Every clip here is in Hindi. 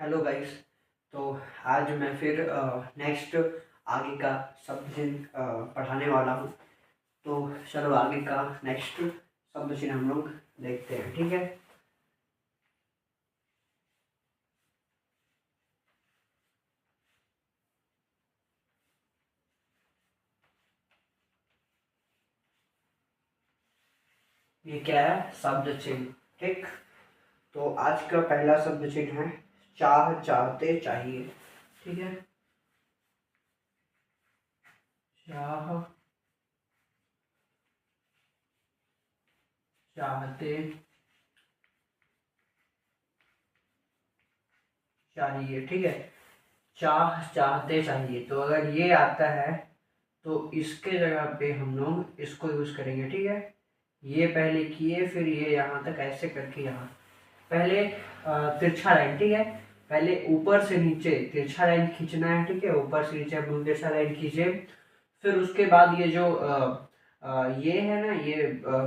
Hello guys. तो आज मैं फिर नेक्स्ट आगे का शब्द चिन्ह पढ़ाने वाला हूँ। तो चलो आगे का नेक्स्ट शब्द चिन्ह हम लोग देखते हैं, ठीक है। ये क्या है? शब्द चिन्ह, ठीक। तो आज का पहला शब्द चिन्ह है चाह, चाहते, चाहिए, ठीक है। चाह, चाहते, चाहिए, ठीक है। चाह, चाहते, चाहिए, तो अगर ये आता है तो इसके जगह पे हम लोग इसको यूज करेंगे, ठीक है। ये पहले किए, फिर ये यहाँ तक ऐसे करके यहाँ पहले तिरछा लाइन, ठीक है। पहले ऊपर से नीचे तिरछा लाइन खींचना है, ठीक है। ऊपर से नीचे हम तिरछा लाइन खींचे, फिर उसके बाद ये जो ये है ना, ये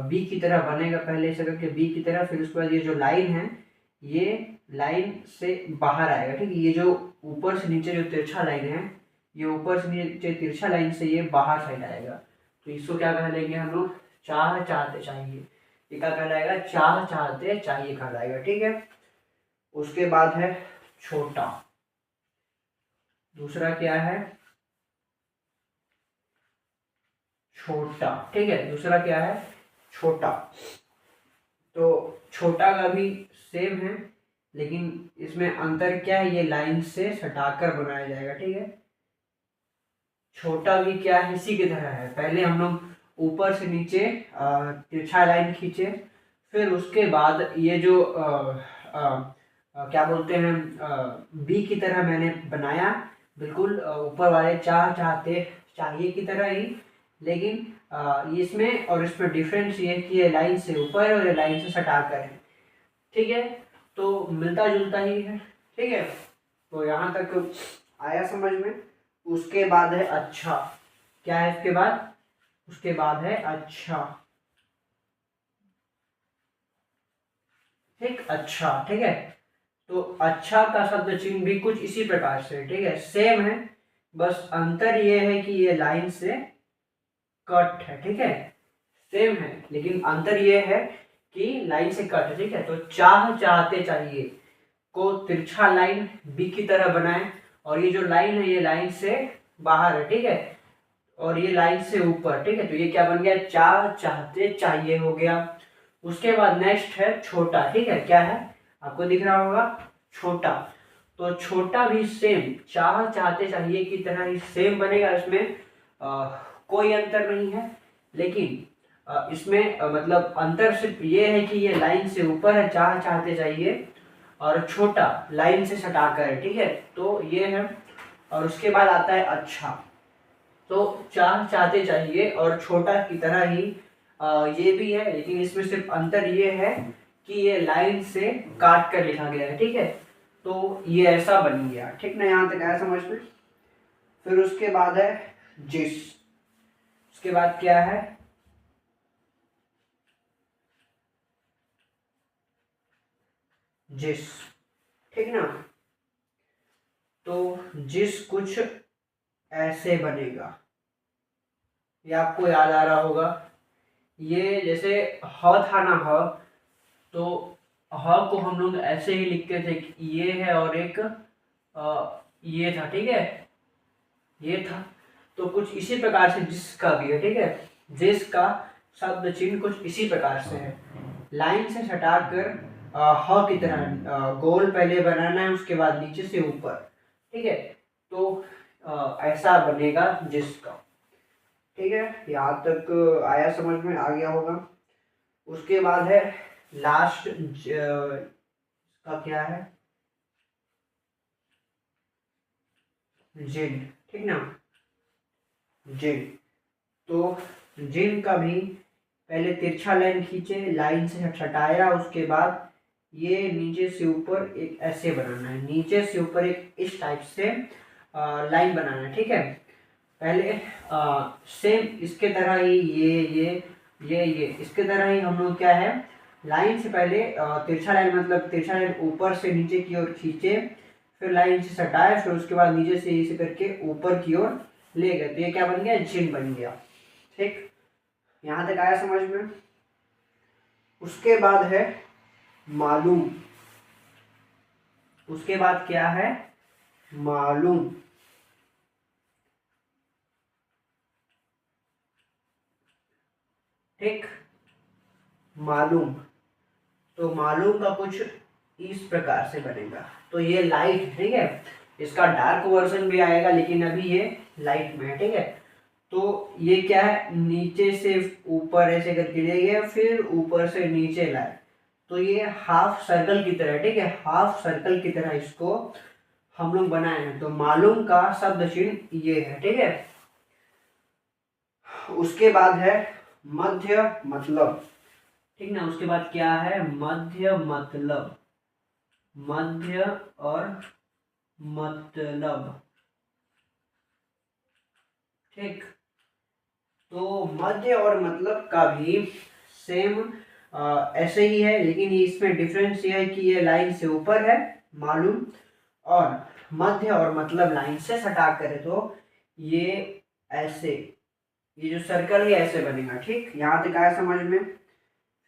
बी की तरह बनेगा। पहले ऐसे करके बी की तरह, फिर उसके बाद ये जो लाइन है ये लाइन से बाहर आएगा, ठीक है। ये जो ऊपर से नीचे जो तिरछा लाइन है, ये ऊपर से नीचे तिरछा लाइन से ये बाहर साइड आएगा। तो इसको क्या कह लेंगे हम लोग? चाह, चाहते, चाहिए। ये क्या कहलाएगा? चाह, चाहते, चाहिए कहलाएगा, ठीक है। उसके बाद है छोटा। दूसरा क्या है? छोटा, ठीक है। दूसरा क्या है? छोटा। तो छोटा का भी सेम है, लेकिन इसमें अंतर क्या है? ये लाइन से सटाकर बनाया जाएगा, ठीक है। छोटा भी क्या है? इसी की तरह है। पहले हम लोग ऊपर से नीचे तिरछा लाइन खींचे, फिर उसके बाद ये जो क्या बोलते हैं, बी की तरह मैंने बनाया, बिल्कुल ऊपर वाले चाह, चाहते, चाहिए की तरह ही। लेकिन इसमें और इसमें डिफरेंस ये है कि ये लाइन से ऊपर है और ये लाइन से सटाकर है, ठीक है। तो मिलता जुलता ही है, ठीक है। तो यहाँ तक आया समझ में। उसके बाद है अच्छा। क्या है इसके बाद? उसके बाद है अच्छा, ठीक। अच्छा, ठीक है। तो अच्छा का शब्द चिन्ह भी कुछ इसी प्रकार से, ठीक है, सेम है। बस अंतर ये है कि ये लाइन से कट है, ठीक है। सेम है, लेकिन अंतर ये है कि लाइन से कट है, ठीक है। तो चाह, चाहते, चाहिए को तिरछा लाइन बी की तरह बनाए, और ये जो लाइन है ये लाइन से बाहर है, ठीक है। और ये लाइन से ऊपर, ठीक है। तो ये क्या बन गया? चाह, चाहते, चाहिए हो गया। उसके बाद नेक्स्ट है छोटा, ठीक है। क्या है? आपको दिख रहा होगा, छोटा। तो छोटा भी सेम चाह, चाहते, चाहिए की तरह ही सेम बनेगा। इसमें कोई अंतर नहीं है, लेकिन इसमें मतलब अंतर सिर्फ ये है कि ये लाइन से ऊपर है, चाह, चाहते, चाहिए, और छोटा लाइन से सटाकर है, ठीक है। तो ये है। और उसके बाद आता है अच्छा। तो चाह, चाहते, चाहिए और छोटा की तरह ही ये भी है, लेकिन इसमें सिर्फ अंतर ये है कि ये लाइन से काट कर लिखा गया है, ठीक है। तो ये ऐसा बन गया, ठीक ना। यहाँ तक आया समझ में। फिर उसके बाद है जिस। उसके बाद क्या है? जिस, ठीक ना। तो जिस कुछ ऐसे बनेगा, ये आपको याद आ रहा होगा। ये जैसे ह था ना, ह, तो ह को हम लोग ऐसे ही लिखते थे कि ये है और एक ये था, ठीक है, ये था। तो कुछ इसी प्रकार से जिसका भी है, ठीक है। जिसका शब्द चिन्ह कुछ इसी प्रकार से है। लाइन से सटाकर ह की तरह गोल पहले बनाना है, उसके बाद नीचे से ऊपर, ठीक है। तो ऐसा बनेगा जिसका, ठीक है। यहाँ तक आया समझ में, आ गया होगा। उसके बाद है लास्ट का क्या है? जिन, ठीक ना। जिन। तो जिन का भी पहले तिरछा लाइन खींचे, लाइन से हटाया, उसके बाद ये नीचे से ऊपर एक ऐसे बनाना है, नीचे से ऊपर एक इस टाइप से लाइन बनाना है, ठीक है। पहले सेम इसके तरह ही ये इसके तरह ही हम लोग क्या है, लाइन से पहले तिरछा लाइन, मतलब तिरछा लाइन ऊपर से नीचे की ओर खींचे, फिर लाइन से सटाए, फिर उसके बाद नीचे से ऐसे करके ऊपर की ओर ले गए, तो ये क्या बन गया, चिन्ह बन गया। ठीक, यहाँ तक आया समझ में। उसके बाद है मालूम। उसके बाद क्या है, मालूम। ठीक, मालूम। तो मालूम का कुछ इस प्रकार से बनेगा। तो ये लाइट, ठीक है, इसका डार्क वर्जन भी आएगा, लेकिन अभी ये लाइट में है। ठीक है, तो ये क्या है, नीचे से ऊपर ऐसे करके ले गया, फिर ऊपर से नीचे लाए, तो ये हाफ सर्कल की तरह, ठीक है, हाफ सर्कल की तरह इसको हम लोग बनाए हैं। तो मालूम का शब्द चिन्ह ये है। ठीक है, उसके बाद है मध्य मतलब। ठीक ना, उसके बाद क्या है, मध्य मतलब। मध्य और मतलब। ठीक, तो मध्य और मतलब का भी सेम ऐसे ही है, लेकिन इसमें डिफरेंस ये है कि ये लाइन से ऊपर है मालूम, और मध्य और मतलब लाइन से सटा करे तो ये ऐसे, ये जो सर्कल है ऐसे बनेगा। ठीक, यहाँ तक आया समझ में।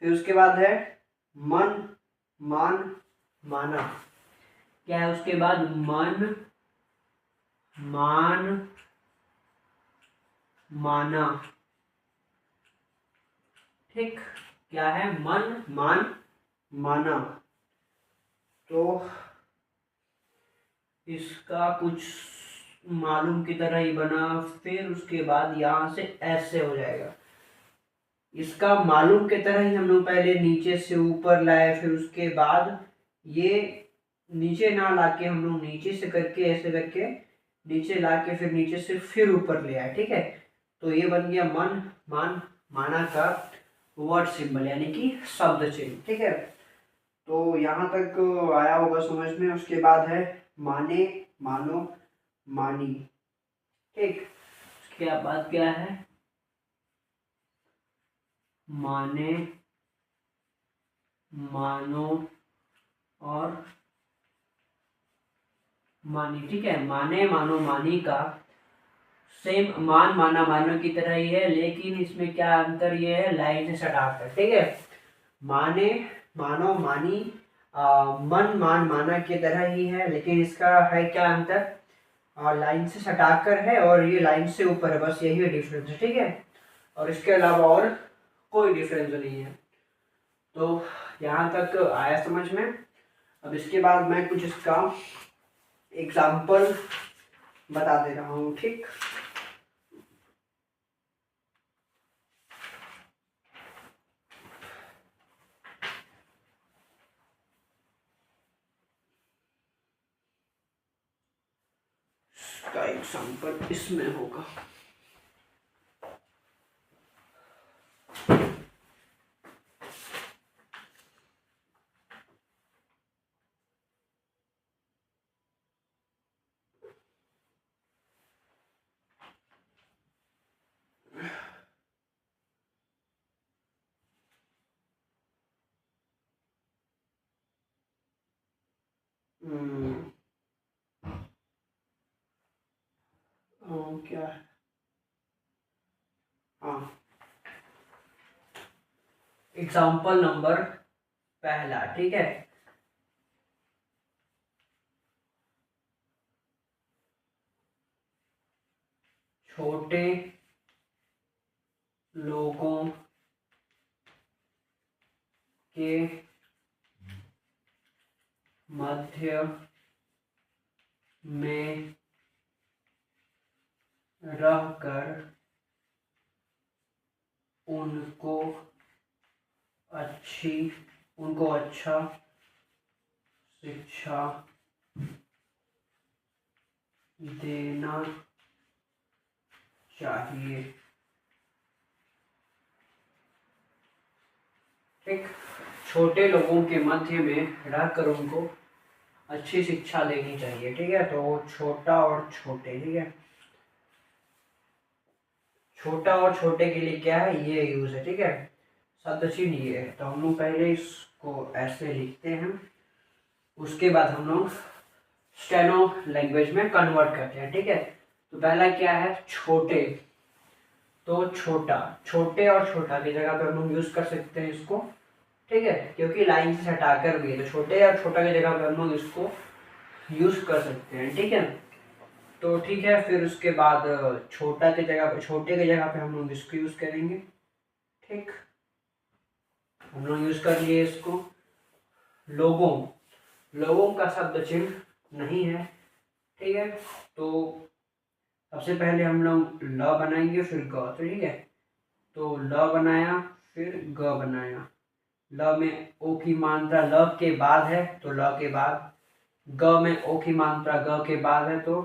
फिर उसके बाद है मन, मान, माना। क्या है उसके बाद, मन, मान, माना। ठीक, क्या है, मन, मान, माना। तो इसका कुछ मालूम की तरह ही बना, फिर उसके बाद यहाँ से ऐसे हो जाएगा। इसका मालूम की तरह ही हम लोग पहले नीचे से ऊपर लाए, फिर उसके बाद ये नीचे ना लाके हम लोग नीचे से करके ऐसे करके नीचे लाके फिर नीचे से फिर ऊपर ले आए। ठीक है, तो ये बन गया मन, मान, माना का वर्ड सिंबल, यानी कि शब्द चिन्ह। ठीक है, तो यहाँ तक आया होगा समझ में। उसके बाद है माने, मानो, मानी। ठीक, उसके बाद क्या है, माने, मानो और मानी। ठीक है, माने, मानो, मानी का सेम मान, माना, मानो की तरह ही है, लेकिन इसमें क्या अंतर ये है, लाइन से सटाकर। ठीक है, माने, मानो, मानी मन, मान, माना की तरह ही है, लेकिन इसका है क्या अंतर, लाइन से सटाकर है और ये लाइन से ऊपर है, बस यही डिफरेंस है। ठीक है, और इसके अलावा और कोई डिफरेंस नहीं है। तो यहाँ तक आया समझ में। अब इसके बाद मैं कुछ इसका एग्जाम्पल बता दे रहा हूँ। ठीक, इसका एग्जाम्पल इसमें होगा। क्या है, हाँ, एग्जाम्पल नंबर पहला। ठीक है, छोटे लोगों के मध्य में रहकर उनको अच्छा शिक्षा देना चाहिए। ठीक, छोटे लोगों के मध्य में रहकर उनको अच्छी शिक्षा देनी चाहिए। ठीक है, तो छोटा और छोटे। ठीक है, छोटा और छोटे के लिए क्या है, ये यूज है। ठीक है, शब्द चिन्ह ये है। तो हम लोग पहले इसको ऐसे लिखते हैं, उसके बाद हम लोग स्टेनो लैंग्वेज में कन्वर्ट करते हैं, ठीक है। तो पहला क्या है, छोटे, तो छोटा, छोटे और छोटा की जगह पे हम लोग यूज कर सकते हैं इसको, ठीक है, क्योंकि लाइन से हटाकर भी है, तो छोटे और छोटा की जगह पे हम लोग इसको यूज कर सकते हैं, ठीक है। तो ठीक है, फिर उसके बाद छोटा की जगह पे, छोटे की जगह पे हम लोग इसको यूज करेंगे, ठीक। हम लोग यूज कर लिए इसको। लोगों, लोगों का शब्द चिन्ह नहीं है, ठीक है। तो सबसे पहले हम लोग ल बनाएंगे फिर ग, तो ठीक है। तो ल बनाया फिर ग बनाया, ल में ओ की मात्रा ल के बाद है तो ल के बाद, ग में ओ की मात्रा ग के बाद है तो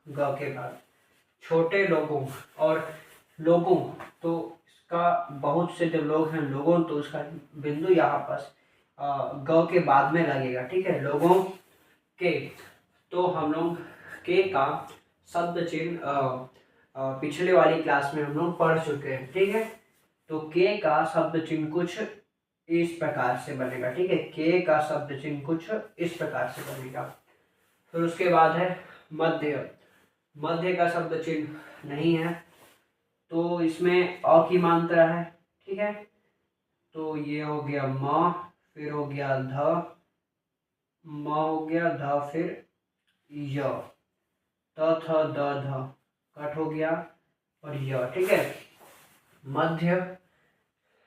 ग के बाद। छोटे लोगों और लोगों, तो इसका बहुत से जो लोग हैं लोगों, तो उसका बिंदु यहाँ पर ग के बाद में लगेगा, ठीक है। लोगों के, तो हम लोग के का शब्द चिन्ह पिछले वाली क्लास में हम लोग पढ़ चुके हैं, ठीक है। तो के का शब्द चिन्ह कुछ इस प्रकार से बनेगा, ठीक है। के का शब्द चिन्ह कुछ इस प्रकार से बनेगा। फिर उसके बाद है मध्य, मध्य का शब्द चिन्ह नहीं है, तो इसमें अ की मात्रा है, ठीक है। तो ये हो गया म, फिर हो गया ध, म हो गया ध, फिर य, त थ द ध, कट हो गया और य, ठीक है। मध्य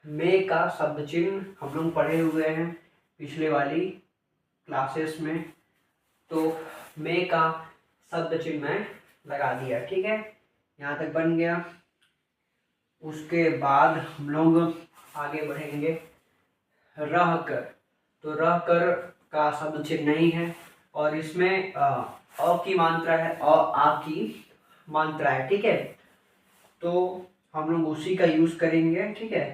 में का शब्द चिन्ह हम लोग पढ़े हुए हैं पिछले वाली क्लासेस में, तो में का शब्द चिन्ह मैं लगा दिया, ठीक है। यहाँ तक बन गया। उसके बाद हम लोग आगे बढ़ेंगे। रह कर, तो रह कर का शब्द चिन्ह नहीं है, और इसमें अ की मात्रा है, आ की मात्रा है, ठीक है। तो हम लोग उसी का यूज करेंगे, ठीक है।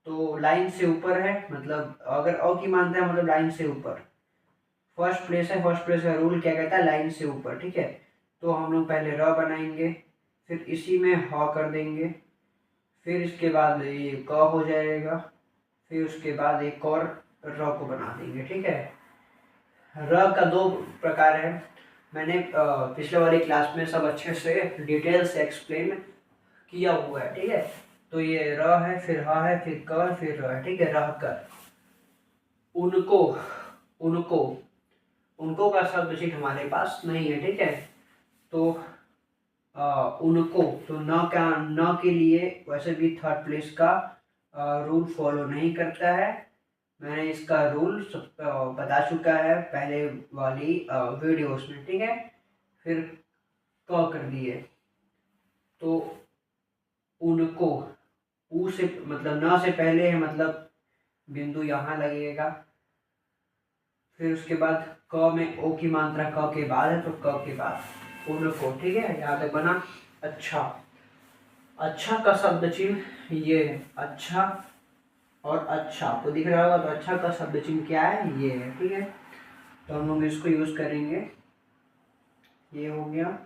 तो लाइन से ऊपर है, मतलब अगर अ की मात्रा है मतलब लाइन से ऊपर, फर्स्ट प्लेस है, फर्स्ट प्लेस का रूल क्या कहता है, लाइन से ऊपर, ठीक है। तो हम लोग पहले र बनाएंगे, फिर इसी में ह कर देंगे, फिर इसके बाद ये क हो जाएगा, फिर उसके बाद एक और र को बना देंगे, ठीक है। र का दो प्रकार है, मैंने पिछले वाली क्लास में सब अच्छे से डिटेल से एक्सप्लेन किया हुआ है, ठीक है। तो ये र है, फिर ह है, फिर क है, फिर र है, ठीक है। रह कर, उनको, उनको, उनको का शब्द चिन्ह हमारे पास नहीं है, ठीक है। तो उनको, तो न का, न के लिए वैसे भी थर्ड प्लेस का रूल फॉलो नहीं करता है, मैंने इसका रूल बता चुका है पहले वाली वीडियोस में, ठीक है। फिर क कर दिए, तो उनको, ऊ से मतलब न से पहले है, मतलब बिंदु यहाँ लगेगा। फिर उसके बाद क में ओ की मात्रा क के बाद है, तो क के बाद उनको, ठीक है। यहाँ तक बना। अच्छा, अच्छा का शब्द चिन्ह ये है, अच्छा और अच्छा, आपको दिख रहा होगा। तो अच्छा का शब्द चिन्ह क्या है, ये है, ठीक है। तो हम लोग इसको यूज करेंगे, ये हो गया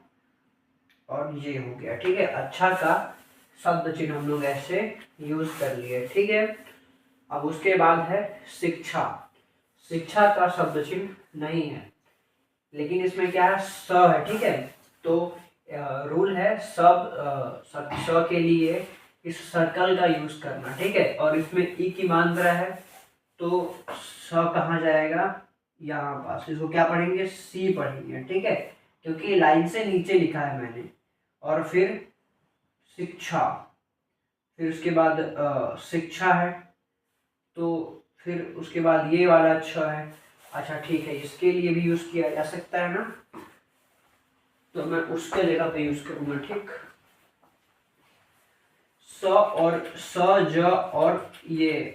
और ये हो गया, ठीक है। अच्छा का शब्द चिन्ह हम लोग ऐसे यूज कर लिए, ठीक है। अब उसके बाद है शिक्षा, शिक्षा का शब्द चिन्ह नहीं है, लेकिन इसमें क्या है, स है, ठीक है। तो रूल है स के लिए इस सर्कल का यूज करना, ठीक है। और इसमें ई की मात्रा है, तो स कहाँ जाएगा, यहाँ पास, इसको क्या पढ़ेंगे, सी पढ़ेंगे, ठीक है, क्योंकि लाइन से नीचे लिखा है मैंने। और फिर शिक्षा, फिर उसके बाद शिक्षा है, तो फिर उसके बाद ये वाला अच्छा है। अच्छा ठीक है, इसके लिए भी यूज किया जा सकता है ना, तो मैं उसके जगह पे यूज करूंगा, ठीक। स और स, ज और ये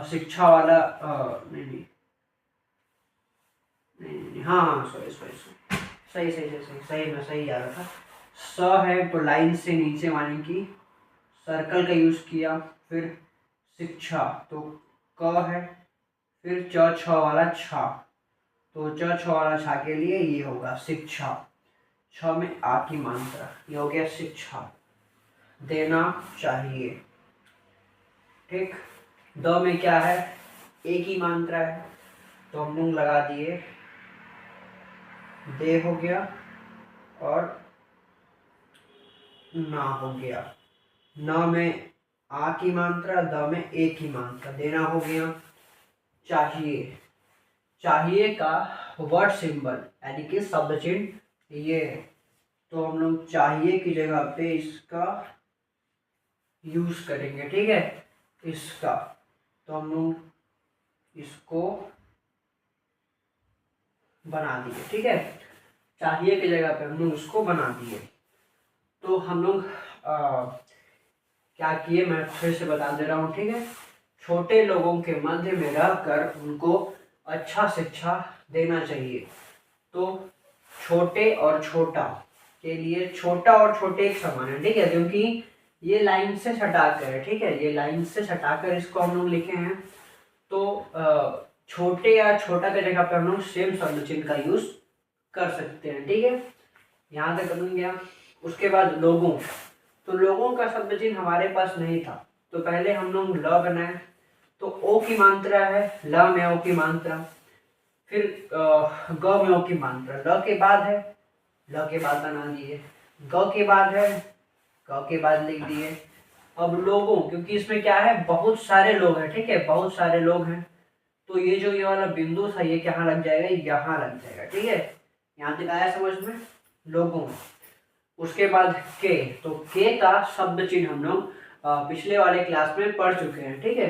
शिक्षा वाला नहीं नहीं नहीं, हाँ हाँ सॉरी सॉरी सही सही सही सही सही मैं सही जा रहा था। स है तो लाइन से नीचे माने की सर्कल का यूज किया। फिर शिक्षा, तो क है, फिर च छ वाला छा, तो च छ वाला छा के लिए ये होगा शिक्षा, छ में आ की मात्रा, ये हो गया शिक्षा, देना चाहिए, ठीक। द में क्या है, ए की मात्रा है, तो हम लोग लगा दिए दे हो गया और ना हो गया। न में आ की मात्रा, द में ए की मात्रा, देना हो गया। चाहिए, चाहिए का वर्ड सिंबल यानी कि शब्द चिन्ह ये है, तो हम लोग चाहिए की जगह पे इसका यूज करेंगे, ठीक है, इसका। तो हम लोग इसको बना दिए, ठीक है, चाहिए की जगह पे हम लोग इसको बना दिए। तो हम लोग क्या किए मैं फिर से बता दे रहा हूँ, ठीक है। छोटे लोगों के मध्य में रहकर उनको अच्छा शिक्षा देना चाहिए। तो छोटे और छोटा के लिए छोटा और छोटे एक समान है, ठीक है, क्योंकि ये लाइन से सटाकर है, ठीक है, ये लाइन से सटाकर इसको हम लोग लिखे हैं। तो छोटे या छोटा के जगह पे हम लोग सेम शब्द चिन्ह का यूज कर सकते हैं, ठीक है, यहाँ तक बन गया। उसके बाद लोगों, तो लोगों का शब्द चिन्ह हमारे पास नहीं था, तो पहले हम लोग ल बनाए, तो ओ की मात्रा है, ल में ओ की मात्रा, फिर ग में ओ की मात्रा, ल के बाद है, ल के बाद बना दिए, ग के बाद है, ग के बाद लिख दिए। अब लोगों, क्योंकि इसमें क्या है, बहुत सारे लोग हैं, ठीक है, बहुत सारे लोग हैं, तो ये जो ये वाला बिंदु था ये कहाँ लग जाएगा, यहाँ लग जाएगा, ठीक है, यहाँ तक आया समझ में, लोगों। उसके बाद के, तो के का शब्द चिन्ह हम लोग पिछले वाले क्लास में पढ़ चुके हैं, ठीक है,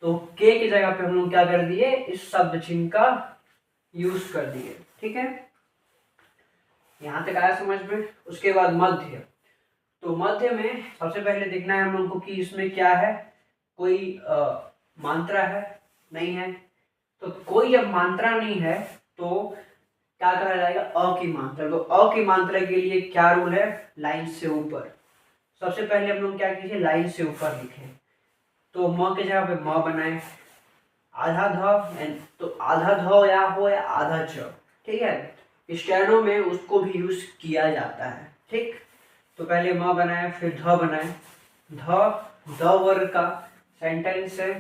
तो के की जगह पे हम लोग क्या कर दिए, इस शब्द चिन्ह का यूज कर दिए, ठीक है, यहाँ तक आया समझ में। उसके बाद मध्य, तो मध्य में सबसे पहले देखना है हम लोग को कि इसमें क्या है, कोई मात्रा है, नहीं है, तो कोई जब मात्रा नहीं है तो क्या कहा जाएगा, अ की मात्रा। तो अ की मात्रा के लिए क्या रूल है, लाइन से ऊपर। सबसे पहले हम लोग क्या कीजिए, लाइन से ऊपर लिखे, तो म के जगह पे म बनाए, आधा ध, तो आधा ध या हो या आधा च, ठीक है, स्टेनो में उसको भी यूज किया जाता है, ठीक। तो पहले म बनाए, फिर ध बनाए, ध वर्ग का सेंटेंस है,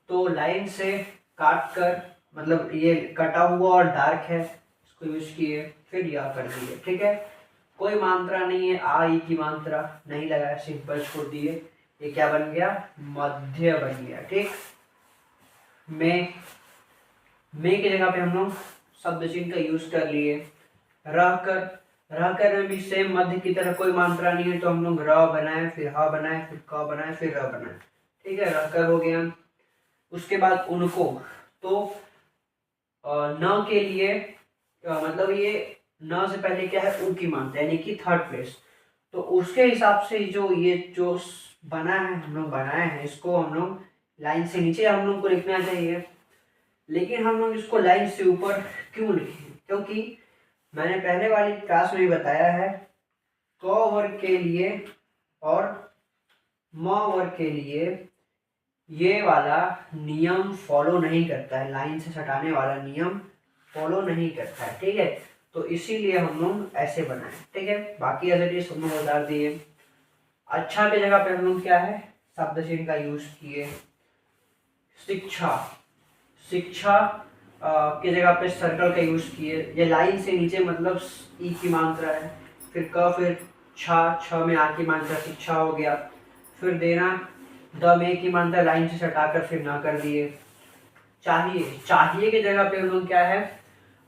तो लाइन से काट कर, मतलब ये कटा हुआ और डार्क है, इसको यूज किए, फिर यह कर दिए, ठीक है, कोई मात्रा नहीं है, आ ई की मात्रा नहीं लगाया, सिंपल छोड़ दिए, ये क्या बन गया, मध्य बन गया, ठीक। में की जगह पे हम लोग शब्द चिन्ह का यूज कर लिए। रहकर में भी सेम मध्य की तरह कोई मात्रा नहीं है, तो हम लोग र बनाए, फिर ह बनाए, फिर क बनाए, फिर र बनाए, ठीक है, रहकर हो गया। उसके बाद उनको, तो न के लिए मतलब ये न से पहले क्या है, उ की मात्रा यानी कि थर्ड प्लेस, तो उसके हिसाब से जो ये जो बना है, हम लोग बनाए हैं, इसको हम लोग लाइन से नीचे हम लोग को लिखना चाहिए, लेकिन हम लोग इसको लाइन से ऊपर क्यों लिखे, क्योंकि मैंने पहले वाली क्लास में बताया है, क वर्ग के लिए और म वर्ग के लिए ये वाला नियम फॉलो नहीं करता है, लाइन से सटाने वाला नियम फॉलो नहीं करता है, ठीक है, तो इसीलिए हम लोग ऐसे बनाए, ठीक है, बाकी ऐसे चीज हम लोग बता दिए। अच्छा की जगह पे हम लोग क्या है, शब्द चिन्ह का यूज किए। शिक्षा, शिक्षा की जगह पे सर्कल का यूज किए, ये लाइन से नीचे मतलब ई की मात्रा है, फिर क, फिर छ में आ की मात्रा, शिक्षा हो गया, फिर देना द में की मात्रा लाइन से सटाकर फिर ना कर दिए। चाहिए, चाहिए की जगह पे हम लोग क्या है,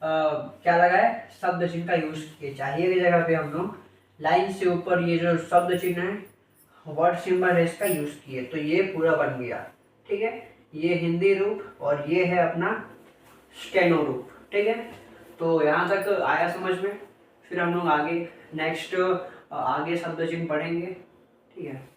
क्या लगाए, शब्द चिन्ह का यूज किए। चाहिए की जगह पे हम लोग लाइन से ऊपर ये जो शब्द चिन्ह है, वर्ड सिंबल है, इसका यूज किए, तो ये पूरा बन गया, ठीक है, ये हिंदी रूप और ये है अपना स्टेनो रूप, ठीक है, तो यहाँ तक आया समझ में। फिर हम लोग आगे नेक्स्ट आगे शब्द चिन्ह पढ़ेंगे, ठीक है।